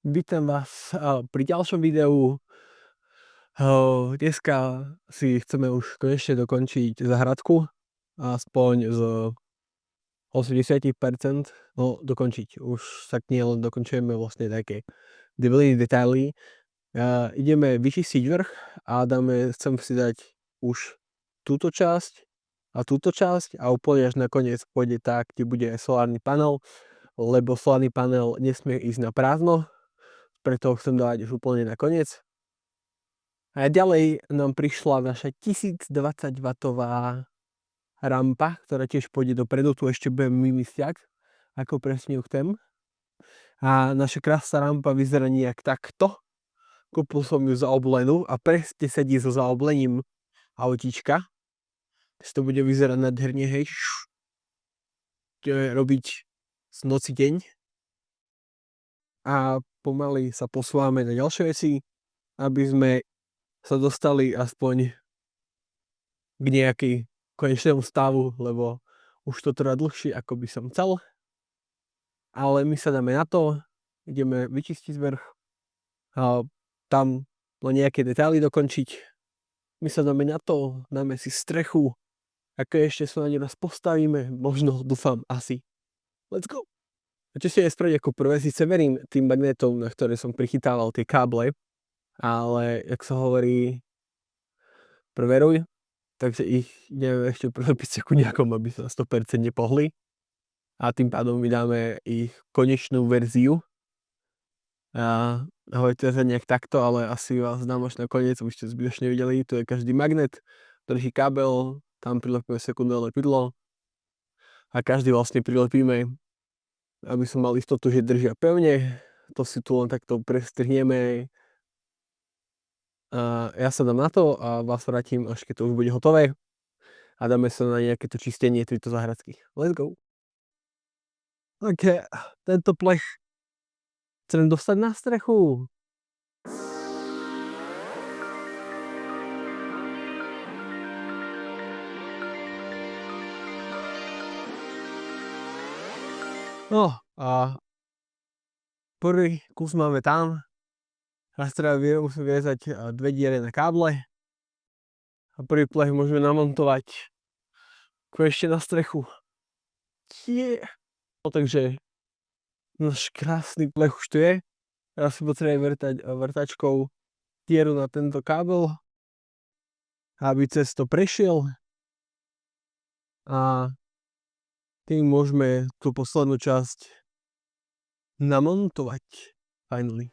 Vítam vás pri ďalšom videu. Dneska si chceme už konečne dokončiť záhradku, aspoň z 80%, no dokončiť. Už tak nie len dokončujeme vlastne také detaily. Ideme vyčistiť vrch a chcem si dať už túto časť a úplne až nakoniec pôjde tá, kde bude solárny panel, lebo solárny panel nesmie ísť na prázdno, preto ho chcem dávať už úplne nakoniec. A ďalej nám prišla naša 1020W rampa, ktorá tiež pôjde dopredu. Tu ešte budem vymysliať, ako presne ju chcem. A naša krásna rampa vyzerá nejak takto. Kúpil som ju zaoblenú a presne sedí so zaoblením autíčka. To bude vyzerať nádherne, hej. Budeme robiť z noci deň. A pomaly sa posúvame na ďalšie veci, aby sme sa dostali aspoň k nejakej konečnému stavu, lebo už to trvá dlhšie, ako by som chcel. Ale my sa dáme na to, ideme vyčistiť vrch, tam nejaké detaily dokončiť. My sa dáme na to, dáme si strechu, ako ešte sa na ne raz postavíme, možno, dúfam, asi. Let's go! A čo si aj spraviť ako prvé, si verím tým magnetom, na ktoré som prichytával tie káble, ale, jak sa hovorí, preveruj, takže ich ideme ešte prepiť sekúňakom, aby sa 100% nepohli. A tým pádom vydáme ich konečnú verziu. A hovorite sa nejak takto, ale asi vás dám až nakoniec, už ste zbytočne videli, tu je každý magnet, drží kábel, tam prilepíme sekundové lepidlo a každý vlastne prilepíme, aby som mal istotu, že držia pevne. To si tu len takto prestrihneme. A ja sa dám na to a vás vrátim, až keď to už bude hotové. A dáme sa na nejaké to čistenie tejto záhradky. Let's go! Ok, tento plech chcem dostať na strechu. No a prvý kus máme tam. Teraz treba musím viezať dve diere na káble. A prvý plech môžeme namontovať ešte na strechu. No, takže náš krásny plech už tu je. Teraz si potrebujem vrtačkou dieru na tento kábel, aby cez to prešiel. A tým môžeme tú poslednú časť namontovať. Finally.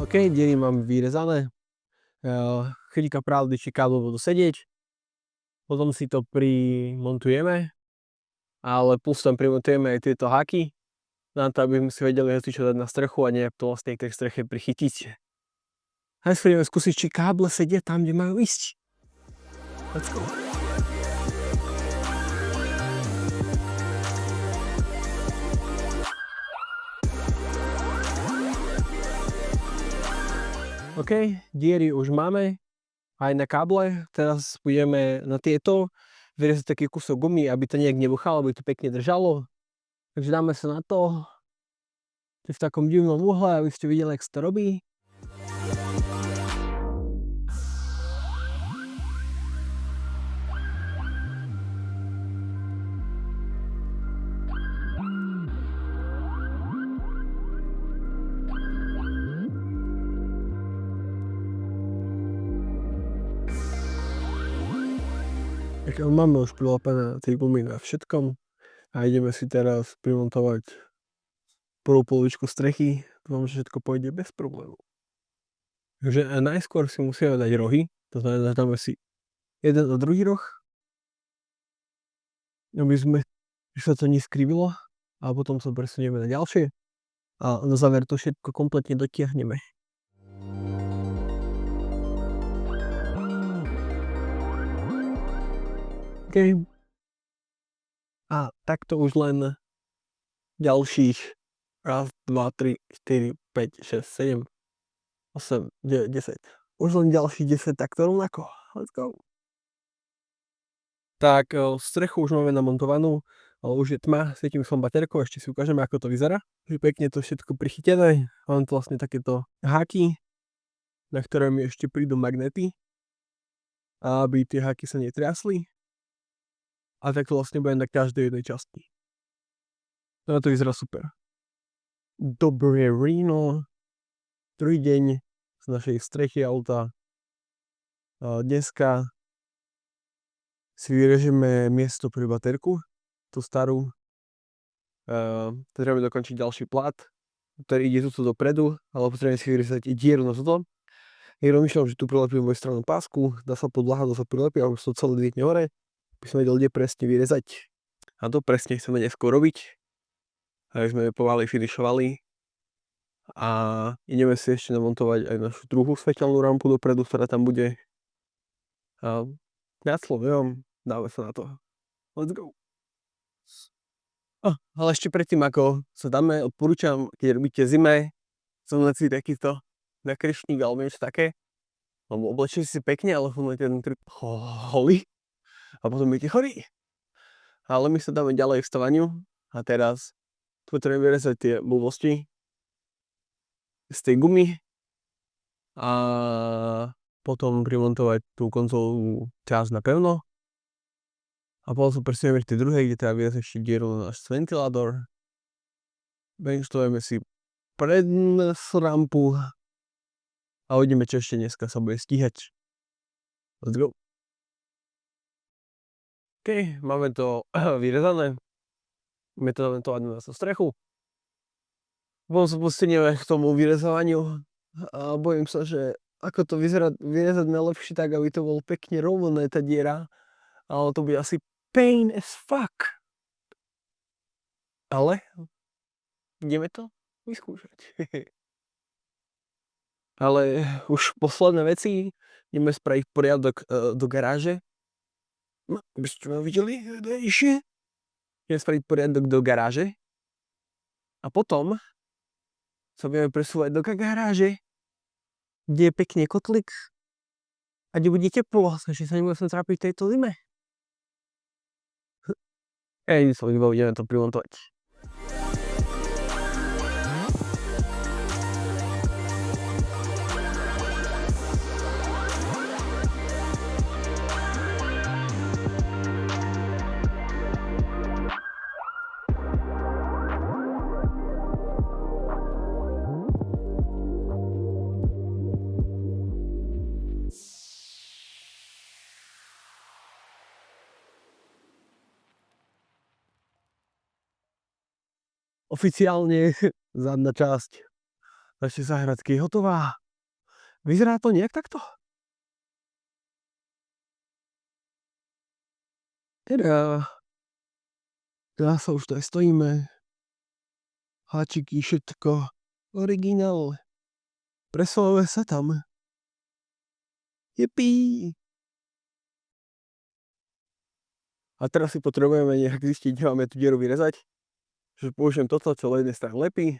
OK, diery mám vyrezané. Chvíľka pravdy, či káble budú sedieť. Potom si to primontujeme. Ale plus tam primontujeme aj tieto háky. Na to, aby sme si vedeli čo dať na strechu a nejak to vlastne k tej streche prichytiť. A ideme skúsiť, či káble sedia tam, kde majú ísť. Let's go. OK, diery už máme aj na káble. Teraz budeme na tieto vyrezať taký kúsok gumy, aby to nejak nebuchalo, aby to pekne držalo. Takže dáme sa na to v takom divnom uhle, aby ste videli, jak sa to robí. Tak máme už prilepené tie gumy na všetkom a ideme si teraz primontovať prvú polovičku strechy. Dúfam, že všetko pôjde bez problémov. Takže najskôr si musíme dať rohy, to znamená, že dáme si jeden a druhý roh, aby sa to neskrivilo a potom sa presunieme na ďalšie a na záver to všetko kompletne dotiahneme. Okay. A takto už len ďalších 1, 2, 3, 4, 5, 6, 7, 8, 9, 10. Už len ďalších 10 takto rovnako. Let's go. Tak strechu už máme namontovanú, ale už je tma, svietím som baterkou, ešte si ukážeme, ako to vyzerá. Že pekne to všetko prichytené, mám tu vlastne takéto háky, na ktoré mi ešte prídu magnety, aby tie háky sa netriasli. A tak to vlastne bude na každej jednej časti. No to vyzerá super. Dobré ráno. Druhý deň z našej strechy auta. Dneska si vyrežeme miesto pre baterku, tú starú. Potrebujeme dokončiť ďalší plát, ktorý ide tuto dopredu, ale potrebujeme si vyrezať i dieru na toto. Ja rozmýšľam, že tu prilepím dvojstrannú pásku, dá sa podlaha, to sa prilepí a už to celé dvietne hore. By sme vedeli, kde presne vyrezať. A to presne chceme neskôr robiť. Aby sme povali, finišovali. A ideme si ešte namontovať aj našu druhú svetelnú rampu dopredu, ktorá tam bude. A viac slov neviem, dáme sa na to. Let's go. Ale ešte predtým, ako sa dáme, odporúčam, keď robíte zime, zohnať si takýto nakrišník alebo niečo také. Lebo oblečíte si pekne, ale ten trip holý. A potom budete chorí. Ale my sa dáme ďalej v stavaniu. A teraz potrebujeme vyrezať tie blbosti z tej gumy. A potom primontovať tú konzolovú časť na pevno. A potom sa presunieme k tej druhej, kde treba vyrezať ešte dieru na náš ventilátor. Benchtujeme si prednú rampu. A uvidíme, čo ešte dneska sa bude stíhať. Let's go. OK, máme to vyrezané. Máme to namontovať na našu strechu. Potom sa posuneme k tomu vyrezávaniu. A bojím sa, že ako to vyrezať najlepšie tak, aby to bolo pekne rovné tá diera. Ale to bude asi pain as fuck. Ale ideme to vyskúšať. Ale už posledné veci. Ideme spraviť poriadok do garáže. No, aby ste ma videli, ešte. Ideme spraviť poriadok do garáže. A potom sa budeme presúvať do garáže, kde je pekne kotlik a kde bude teplo, takže sa nebudem trápiť v tejto zime. Ja ideme to primontovať. Oficiálne zadná časť našej záhradky je hotová. Vyzerá to nejak takto. Teda sa už tu aj stojíme. Háčiky, všetko originál. Presúvame sa tam. Jepí. A teraz si potrebujeme nejak zistiť, kde máme tú dieru vyrezať. Že použijem toto, čo len jednej strany lepí.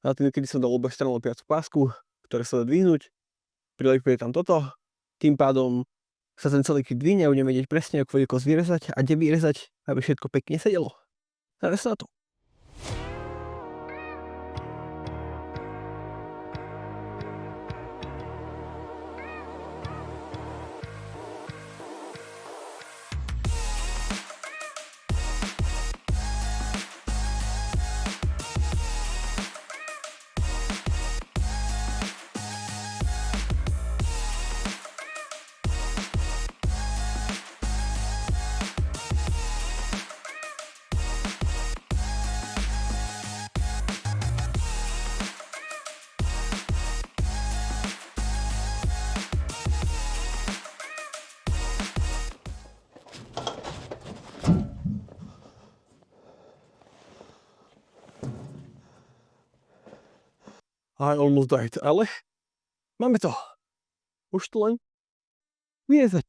A tým, kedy som dal obe strany lepiacu pásku, ktoré sa dá dvihnúť, prilepíme tam toto. Tým pádom sa ten celý kit dvihne a budeme vedieť presne, ako veľkosť vyrezať a kde vyrezať, aby všetko pekne sedelo. Dáme sa na to. I almost died, ale máme to. Už to len vyjezať.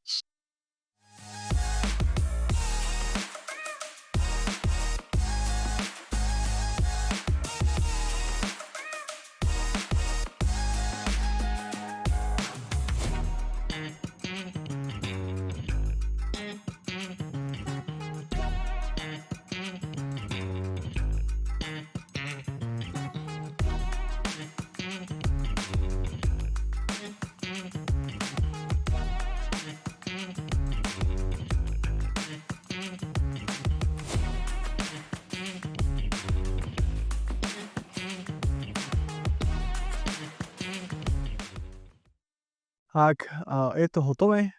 Tak, je to hotové.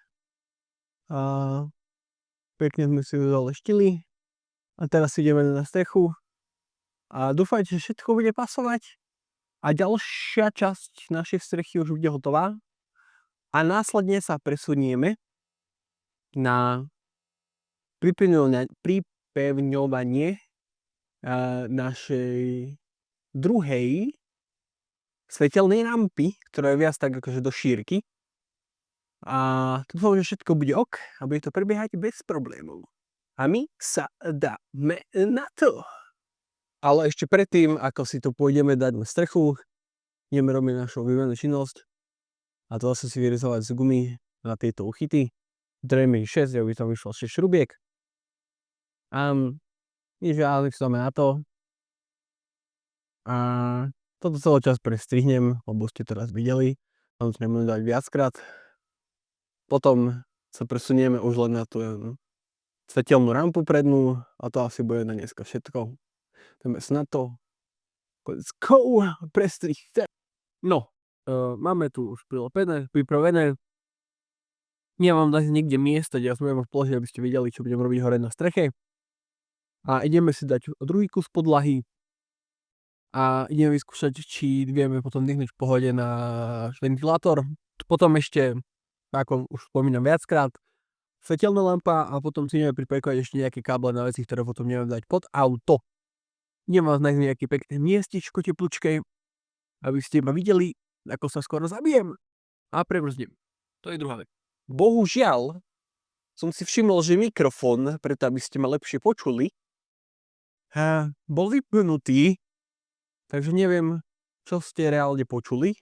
Pekne sme si ju zaleštili. A teraz ideme na strechu. A dúfajte, že všetko bude pasovať. A ďalšia časť našej strechy už bude hotová. A následne sa presunieme na pripevňovanie našej druhej svetelnej rampy, ktorá je viac tak akože do šírky. A dúfam, že všetko bude ok a bude to prebiehať bez problémov. A my sa dáme na to. Ale ešte predtým, ako si to pôjdeme dať na strechu, ideme robiť našu obľúbenú činnosť. A to zase si vyrezovať z gumy na tieto uchyty. Drejme 6, aby tam vyšlo 6 šrubiek. Takže si dáme na to. A toto celý čas prestrihnem, lebo ste to raz videli. Tam si nebudem dať viackrát. Potom sa presunieme už len na tú svetelnú rampu prednú a to asi bude na dneska všetko. Ideme sa na to. Let's go! Prestrih. No, máme tu už pripravené. Nemám dať nikde miesta, kde ja som už položiť, aby ste videli, čo budem robiť hore na streche. A ideme si dať druhý kus podlahy. A ideme vyskúšať, či vieme potom dýchnuť v pohode na ventilátor. Potom ešte, ako už spomínam viackrát, svetelná lampa a potom si ideme pripojkovať ešte nejaké káble na veci, ktoré potom ideme dať pod auto. Idem vás nájsť nejaké pekné miestičko teplúčke, aby ste ma videli, ako sa skoro zabijem a prebrzdím. To je druhá vec. Bohužiaľ som si všimol, že mikrofón, preto aby ste ma lepšie počuli, bol vypnutý, takže neviem, čo ste reálne počuli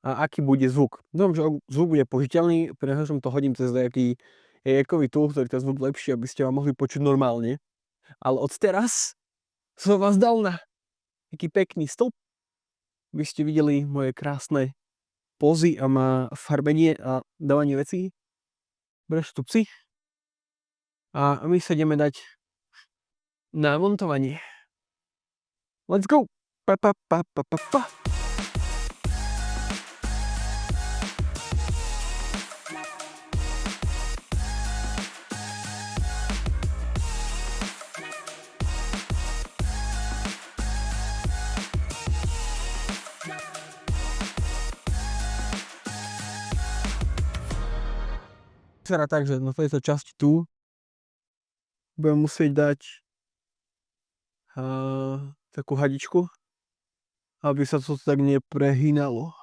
a aký bude zvuk. Dúfam, že zvuk bude použiteľný, pretože to hodím cez nejaký ekový tool, ktorý ten zvuk lepší, aby ste ma mohli počuť normálne. Ale od teraz som vás dal na taký pekný stĺp, aby ste videli moje krásne pózy a má farbenie a dávanie vecí. Bereš tu psi. A my sa ideme dať na montovanie. Let's go! Pa, pa, pa, pa, pa, pa. Vyzerá tak, že na tejto časti tu budem musieť dať takú hadičku, aby sa to tak neprehýnalo.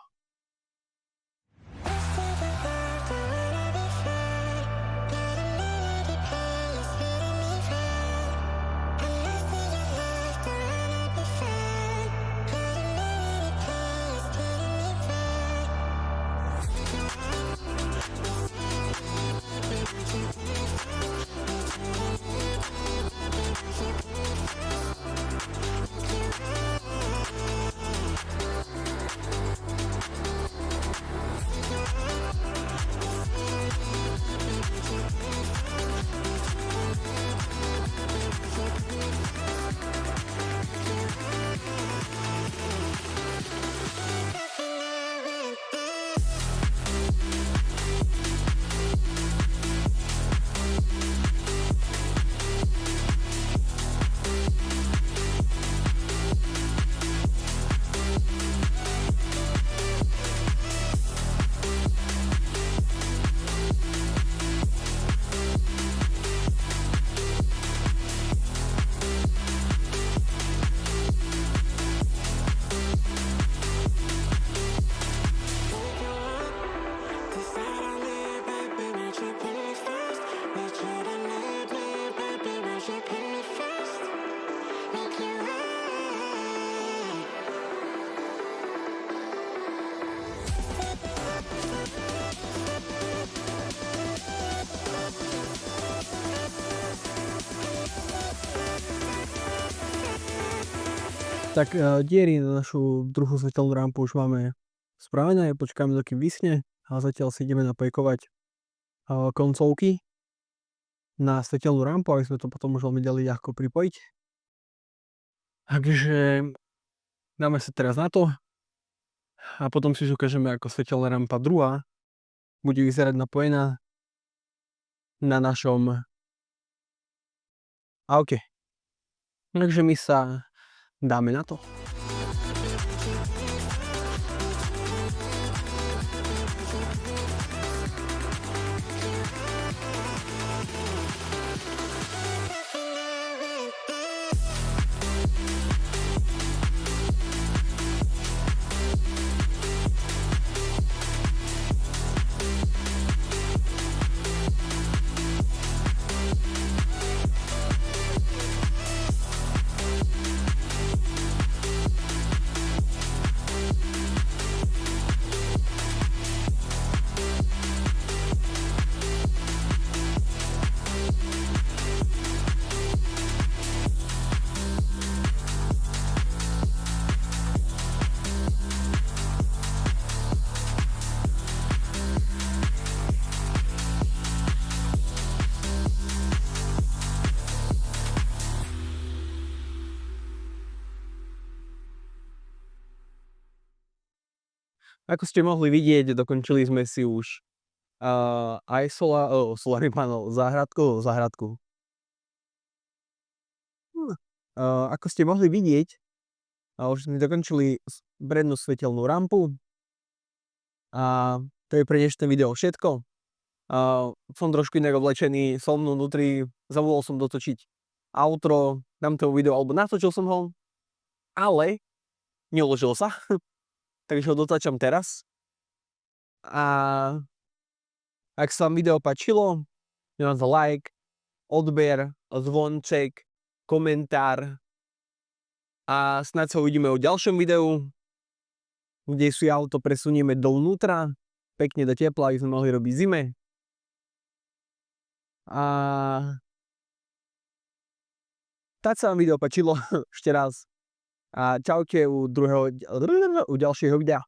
Tak diery na našu druhú svetelnú rampu už máme spravené, počkáme dokým vysne a zatiaľ si ideme napojkovať koncovky na svetelnú rampu, aby sme to potom už veľmi ďalej ľahko pripojiť. Takže dáme sa teraz na to a potom si ukážeme, ako svetelná rampa druhá bude vyzerať napojená na našom aute. Takže my sa dáme na to. Ako ste mohli vidieť, dokončili sme si už aj solárny panel, záhradku. Ako ste mohli vidieť, už sme dokončili prednú svetelnú rampu a to je pre dnešné video všetko. Som trošku inak oblečený, som vnútri, zavolal som dotočiť outro, dám to video, alebo natočil som ho, ale neuložil sa. Takže ho dotáčam teraz. A ak sa vám video páčilo, dajte za like, odber, zvonček, komentár a snad sa uvidíme v ďalšom videu, kde si auto presunieme dovnútra, pekne do tepla, aby sme mohli robiť zime. A tak sa vám video páčilo ešte raz. A čaute u ďalšieho videa.